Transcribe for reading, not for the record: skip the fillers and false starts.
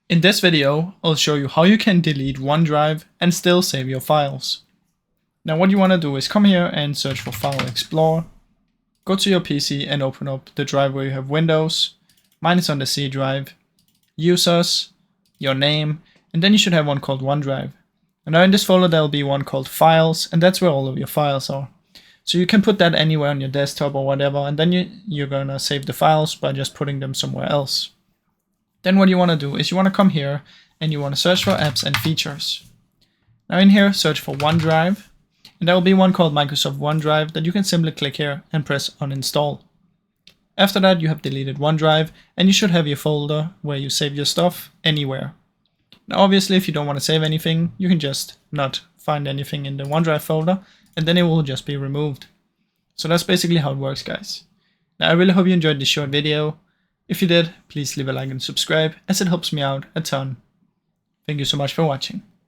In this video, I'll show you how you can delete OneDrive and still save your files. Now what you want to do is come here and search for File Explorer. Go to your PC and open up the drive where you have Windows. Mine is on the C drive. Users, your name, and then you should have one called OneDrive. And now in this folder there will be one called Files, and that's where all of your files are. So you can put that anywhere on your desktop or whatever, and then you're gonna save the files by just putting them somewhere else. Then what you want to do is you want to come here and you want to search for apps and features. Now in here, search for OneDrive, and there will be one called Microsoft OneDrive that you can simply click here and press uninstall. After that, you have deleted OneDrive and you should have your folder where you save your stuff anywhere. Now obviously, if you don't want to save anything, you can just not find anything in the OneDrive folder and then it will just be removed. So that's basically how it works, guys. Now I really hope you enjoyed this short video. If you did, please leave a like and subscribe, as it helps me out a ton. Thank you so much for watching.